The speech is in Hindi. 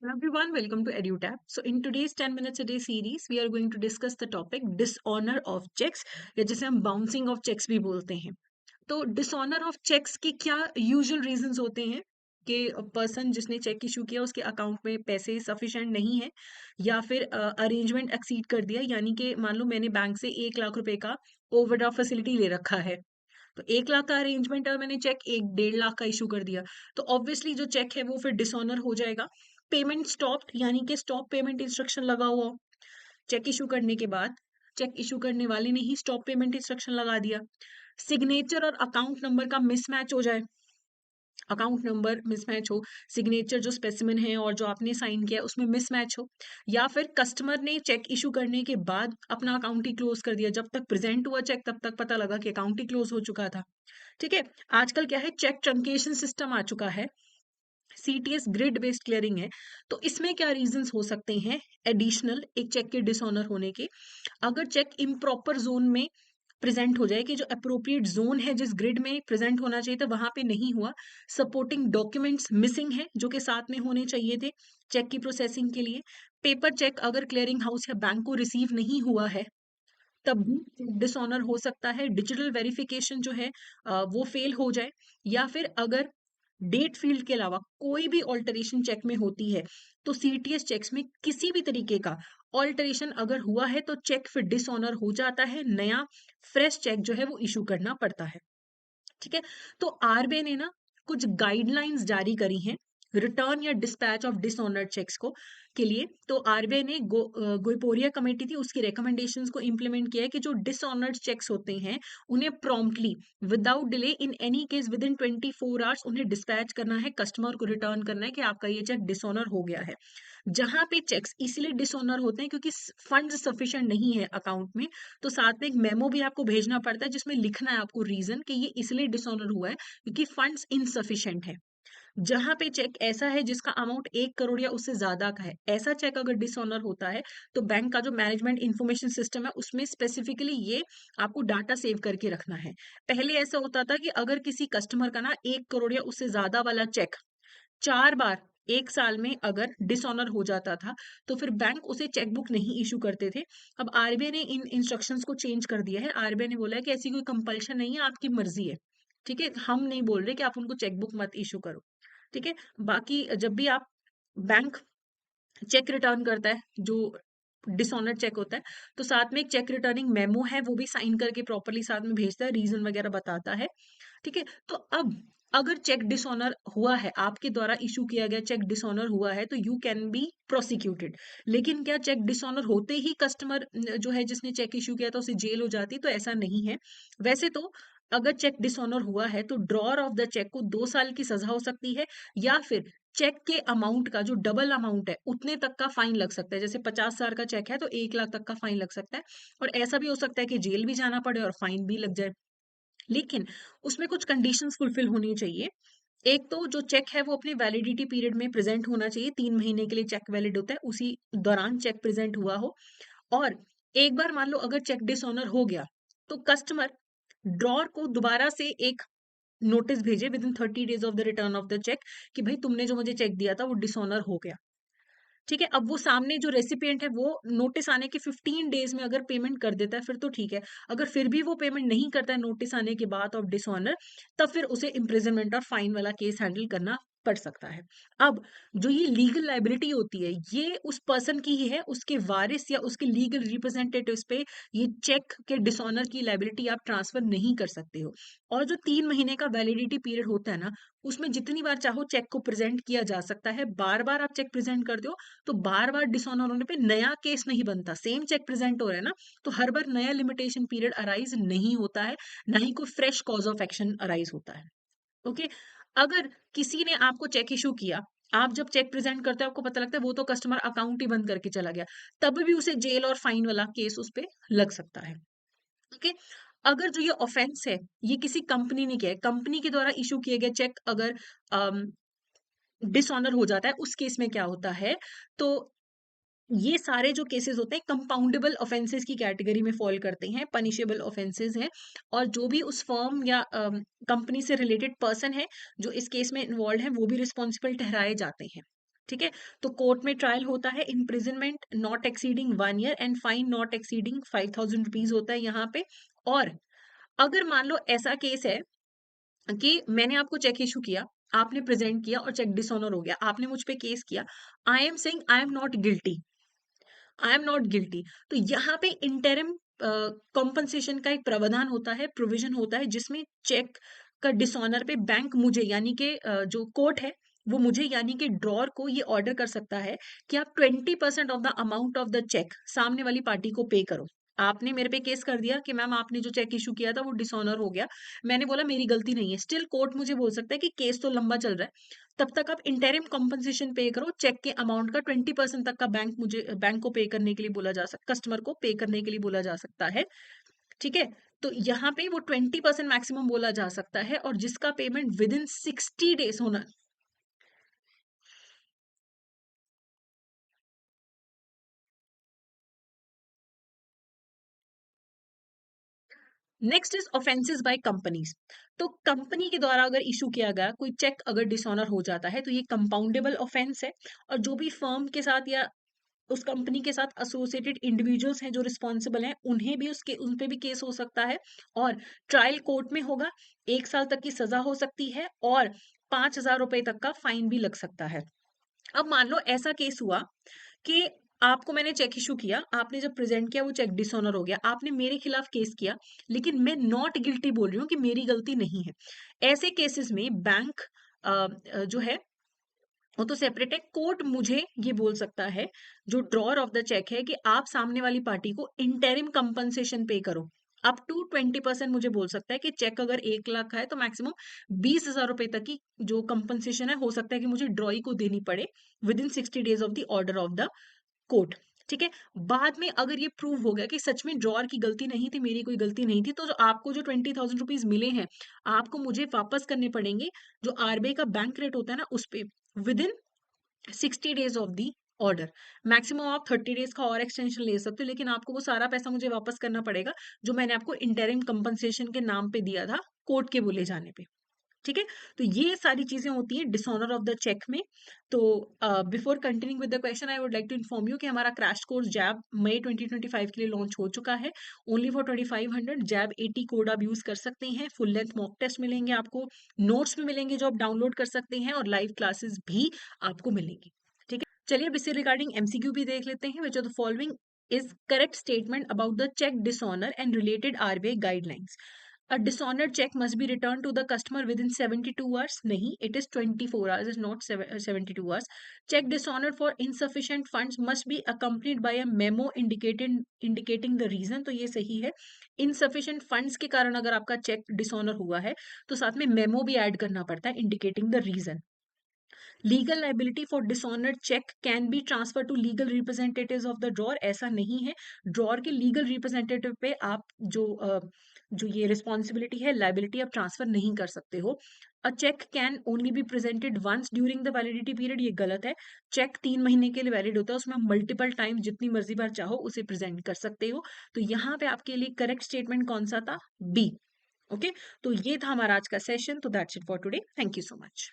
Hello everyone, welcome to EduTap. So in today's 10 minutes a day series, we are going to discuss the topic dishonor of checks या जिसे हम bouncing of checks भी बोलते हैं. तो डिसऑनर ऑफ चेक्स के क्या यूजुअल रीजंस होते हैं कि पर्सन जिसने चेक इशू किया उसके अकाउंट में पैसे सफिशिएंट नहीं है या फिर अरेंजमेंट एक्सीड कर दिया, यानी कि मान लो मैंने बैंक से 1 लाख रुपए का ओवरड्राफ्ट फैसिलिटी ले रखा है, तो 1 लाख का अरेंजमेंट है और मैंने चेक 1 1.5 लाख का इशू कर दिया, तो ऑब्वियसली जो चेक है वो फिर डिसऑनर हो जाएगा. पेमेंट स्टॉप यानी कि स्टॉप पेमेंट इंस्ट्रक्शन लगा हुआ हो चेक इशू करने के बाद, चेक इशू करने वाले ने ही स्टॉप पेमेंट इंस्ट्रक्शन लगा दिया. सिग्नेचर और अकाउंट नंबर का मिसमैच हो जाए, अकाउंट नंबर मिसमैच हो, सिग्नेचर जो स्पेसिमेन है और जो आपने साइन किया है उसमें मिसमैच हो, या फिर कस्टमर ने चेक इशू करने के बाद अपना अकाउंट ही क्लोज कर दिया, जब तक प्रेजेंट हुआ चेक तब तक पता लगा कि अकाउंट ही क्लोज हो चुका था. ठीक है. आजकल क्या है, चेक ट्रंकेशन सिस्टम आ चुका है, सीटीएस ग्रिड बेस्ड क्लियरिंग है. तो इसमें क्या रीजंस हो सकते हैं एडिशनल एक चेक के डिसऑनर होने के? अगर चेक इम्प्रॉपर जोन में प्रेजेंट हो जाए कि जो अप्रोप्रिएट जोन है जिस ग्रिड में प्रेजेंट होना चाहिए था वहां पे नहीं हुआ, सपोर्टिंग डॉक्यूमेंट्स मिसिंग है जो कि साथ में होने चाहिए थे चेक की प्रोसेसिंग के लिए, पेपर चेक अगर क्लियरिंग हाउस या बैंक को रिसीव नहीं हुआ है तब भी डिसऑनर हो सकता है, डिजिटल वेरिफिकेशन जो है वो फेल हो जाए, या फिर अगर डेट फील्ड के अलावा कोई भी ऑल्टरेशन चेक में होती है तो सीटीएस चेक्स में किसी भी तरीके का ऑल्टरेशन अगर हुआ है तो चेक फिर डिसऑनर हो जाता है, नया फ्रेश चेक जो है वो इशू करना पड़ता है. ठीक है. तो आरबीआई ने ना कुछ गाइडलाइंस जारी करी हैं रिटर्न या डिस्पैच ऑफ डिसऑनर्ड चेक्स को के लिए. तो आरबीआई ने गोइपोरिया कमेटी थी उसकी रिकमेंडेशंस को इम्प्लीमेंट किया है कि जो डिसऑनर्ड चेक्स होते हैं उन्हें promptly without delay in any case with in 24 hours उन्हें डिस्पैच करना है, कस्टमर को रिटर्न करना है कि आपका ये चेक डिसऑनर हो गया है. जहां पे चेक्स इसलिए डिसऑनर होते हैं क्योंकि फंड सफिशिएंट नहीं है अकाउंट में, तो साथ में एक मेमो भी आपको भेजना पड़ता है जिसमें लिखना है आपको रीजन कि ये इसलिए डिसऑनर हुआ है क्योंकि फंड्स इनसफिशिएंट है. जहां पे चेक ऐसा है जिसका अमाउंट 1 करोड़ या उससे ज्यादा का है, ऐसा चेक अगर डिसऑनर होता है तो बैंक का जो मैनेजमेंट इंफॉर्मेशन सिस्टम है उसमें स्पेसिफिकली ये आपको डाटा सेव करके रखना है. पहले ऐसा होता था कि अगर किसी कस्टमर का ना 1 करोड़ या उससे ज्यादा वाला चेक 4 बार एक साल में अगर डिसऑनर हो जाता था तो फिर बैंक उसे चेकबुक नहीं इशू करते थे. अब आरबीआई ने इन इंस्ट्रक्शंस को चेंज कर दिया है. आरबीआई ने बोला है कि ऐसी कोई कंपल्शन नहीं है, आपकी मर्जी है. ठीक है, हम नहीं बोल रहे कि आप उनको चेकबुक मत इशू करो. ठीक है. बाकी जब भी आप बैंक चेक रिटर्न करता है जो डिसऑनर्ड चेक होता है तो साथ में एक चेक रिटर्निंग मेमो है वो भी साइन करके प्रॉपरली साथ में भेजता है, रीजन वगैरह बताता है. ठीक है. तो अब अगर चेक डिसऑनर हुआ है, आपके द्वारा इशू किया गया चेक डिसऑनर हुआ है तो यू कैन बी प्रोसिक्यूटेड. लेकिन क्या चेक डिसऑनर होते ही कस्टमर जो है जिसने चेक इशू किया था उसे जेल हो जाती? तो ऐसा नहीं है. वैसे तो अगर चेक डिसऑनर हुआ है तो ड्रॉअर ऑफ द चेक को 2 साल की सजा हो सकती है, या फिर चेक के अमाउंट का जो डबल अमाउंट है उतने तक का फाइन लग सकता है. जैसे 50,000 का चेक है तो 1 लाख तक का फाइन लग सकता है, और ऐसा भी हो सकता है कि जेल भी जाना पड़े और फाइन भी लग जाए. लेकिन उसमें कुछ कंडीशंस फुलफिल होनी चाहिए. एक तो जो चेक है वो अपने वैलिडिटी पीरियड में प्रेजेंट होना चाहिए, 3 महीने के लिए चेक वैलिड होता है, उसी दौरान चेक प्रेजेंट हुआ हो. और एक बार मान लो अगर चेक डिसऑनर हो गया तो कस्टमर ड्रॉर को दोबारा से एक नोटिस भेजे within 30 days of the return of the cheque कि भाई तुमने जो मुझे चेक दिया था वो डिसऑनर हो गया. ठीक है. अब वो सामने जो रेसिपिएंट है वो नोटिस आने के 15 डेज में अगर पेमेंट कर देता है फिर तो ठीक है. अगर फिर भी वो पेमेंट नहीं करता है नोटिस आने के बाद ऑफ डिसऑनर, तब फिर उसे इम्प्रिजनमेंट और फाइन वाला केस हैंडल करना पड़ सकता है. अब जो ये लीगल लाइबिलिटी होती है ये उस पर्सन की ही है, उसके वारिस या उसके लीगल रिप्रेजेंटेटिव्स पे ये चेक के डिसऑनर की लाइबिलिटी आप ट्रांसफर नहीं कर सकते हो. और जो 3 महीने का वैलिडिटी पीरियड होता है ना, उसमें जितनी बार चाहो चेक को प्रेजेंट किया जा सकता है. बार बार आप चेक प्रेजेंट कर दो तो बार बार डिसऑनर होने पे नया केस नहीं बनता. सेम चेक प्रेजेंट हो रहा है ना, तो हर बार नया लिमिटेशन पीरियड अराइज नहीं होता है, ना ही कोई fresh cause of action arise होता है. ओके. अगर किसी ने आपको चेक इशू किया, आप जब चेक प्रेजेंट करते हो आपको पता लगता है वो तो कस्टमर अकाउंट ही बंद करके चला गया, तब भी उसे जेल और फाइन वाला केस उस पे लग सकता है. ओके. अगर जो ये ऑफेंस है ये किसी कंपनी ने किया है, कंपनी के द्वारा इशू किए गए चेक अगर डिसऑनर हो जाता है, उस केस में क्या होता है, तो ये सारे जो केसेस होते हैं कंपाउंडेबल ऑफेंसेस की कैटेगरी में फॉल करते हैं, पनिशेबल ऑफेंसेस हैं. और जो भी उस फर्म या कंपनी से रिलेटेड पर्सन है जो इस केस में इन्वॉल्व है वो भी रिस्पॉन्सिबल ठहराए जाते हैं. ठीक है। तो कोर्ट में ट्रायल होता है, imprisonment not exceeding 1 year and fine not exceeding 5,000 rupees होता है यहाँ पे। और अगर मान लो ऐसा केस है कि मैंने आपको चेक इशू किया, आपने प्रेजेंट किया और चेक डिसऑनर हो गया, आपने मुझ पे केस किया, I am saying I am not guilty, I am not guilty, तो यहाँ पे इंटरिम कॉम्पनसेशन का एक प्रावधान होता है, प्रोविजन होता है, जिसमें चेक का डिसऑनर पे बैंक मुझे यानी कि जो कोर्ट है वो मुझे यानी कि ड्रॉर को ये ऑर्डर कर सकता है कि आप 20% of the amount of the cheque सामने वाली पार्टी को पे करो। आपने मेरे पे केस कर दिया कि मैम आपने जो चेक इशू किया था वो डिसऑनर हो गया, मैंने बोला मेरी गलती नहीं है, स्टिल कोर्ट मुझे बोल सकता है कि केस तो लंबा चल रहा है, तब तक आप इंटरिम कॉम्पनसेशन पे करो, चेक के अमाउंट का 20% तक का बैंक को पे करने के लिए बोला जा सकता, कस्टमर को पे करने के लिए बोला जा सकता है। ठीक है। तो यहाँ पे वो 20% मैक्सिमम बोला जा सकता है, और जिसका पेमेंट विद इन 60 डेज होना। Next is offences by companies. तो कंपनी के द्वारा अगर इशू किया गया कोई चेक अगर डिसऑनर हो जाता है तो ये कंपाउंडेबल ऑफेंस है, और जो भी फर्म के साथ या उस कंपनी के साथ एसोसिएटेड इंडिविजुअल्स हैं जो रिस्पॉन्सिबल हैं, उन्हें भी उसके उन पे भी केस हो सकता है, और ट्रायल कोर्ट में होगा, 1 साल तक की सजा हो सकती है, और 5,000 रुपए तक का फाइन भी लग सकता है। अब मान लो ऐसा केस हुआ कि आपको मैंने चेक इशू किया, आपने जब प्रेजेंट किया वो चेक डिसऑनर हो गया, आपने मेरे खिलाफ केस किया, लेकिन मैं नॉट गिल्टी बोल रही हूँ कि मेरी गलती नहीं है। ऐसे केसेस में बैंक जो है वो तो सेपरेट है, कोर्ट मुझे ये बोल सकता है, जो ड्रॉर ऑफ द चेक है, कि आप सामने वाली पार्टी को इंटरिम कंपनसेशन पे करो, अप टू 20%। मुझे बोल सकता है कि चेक अगर 1 लाख का है तो मैक्सिमम 20,000 रुपए तक की जो कंपनसेशन है हो सकता है कि मुझे ड्रॉई को देनी पड़े with in 60 days of the order of the court. ठीक है। बाद में अगर ये प्रूव हो गया कि सच में ड्रॉर की गलती नहीं थी, मेरी कोई गलती नहीं थी, तो जो आपको जो 20,000 रुपीज मिले हैं आपको मुझे वापस करने पड़ेंगे, जो आरबीआई का बैंक रेट होता है ना उस पे, with in 60 days of the order. Maximum आप 30 डेज का और एक्सटेंशन ले सकते हो, लेकिन आपको वो सारा पैसा मुझे वापस करना पड़ेगा जो मैंने आपको इंटरिम कंपनसेशन के नाम पे दिया था कोर्ट के बोले जाने पे। ठीक है। तो ये सारी चीजें होती हैं डिसऑनर ऑफ द चेक में। तो before continuing with the question I would like to inform you कि हमारा क्रैश कोर्स जैब मई 2025 के लिए लॉन्च हो चुका है, ओनली फॉर 2500। जैब 80 कोड आप यूज कर सकते हैं, फुल लेंथ मॉक टेस्ट मिलेंगे आपको, नोट्स भी मिलेंगे जो आप डाउनलोड कर सकते हैं, और लाइव क्लासेस भी आपको मिलेंगी। ठीक है। चलिए अब इससे रिगार्डिंग एमसीक्यू भी देख लेते हैं। Which of the following is correct statement about the cheque dishonour and related RBI guidelines. A dishonored check must be returned to the customer within 72 hours. नहीं, it is 24 hours, is not 72 hours. Check dishonored for insufficient funds must be accompanied by a memo indicating the reason. तो ये सही है। insufficient funds के कारण अगर आपका चेक डिसऑनर हुआ है तो साथ में मेमो भी ऐड करना पड़ता है indicating the reason. Legal liability for dishonoured cheque can be transfer to legal representatives of the drawer. ऐसा नहीं है, ड्रॉर के लीगल रिप्रेजेंटेटिव पे आप जो ये रिस्पॉन्सिबिलिटी है, लाइबिलिटी आप ट्रांसफर नहीं कर सकते हो। A cheque can only be presented once during the validity period, ये गलत है। चेक 3 महीने के लिए वैलिड होता है, उसमें आप मल्टीपल टाइम जितनी मर्जी बार चाहो उसे प्रेजेंट कर सकते हो। तो यहाँ पे आपके लिए करेक्ट स्टेटमेंट कौन सा था? बी। ओके। तो ये था हमारा आज का सेशन। तो that's it for today. Thank you so much.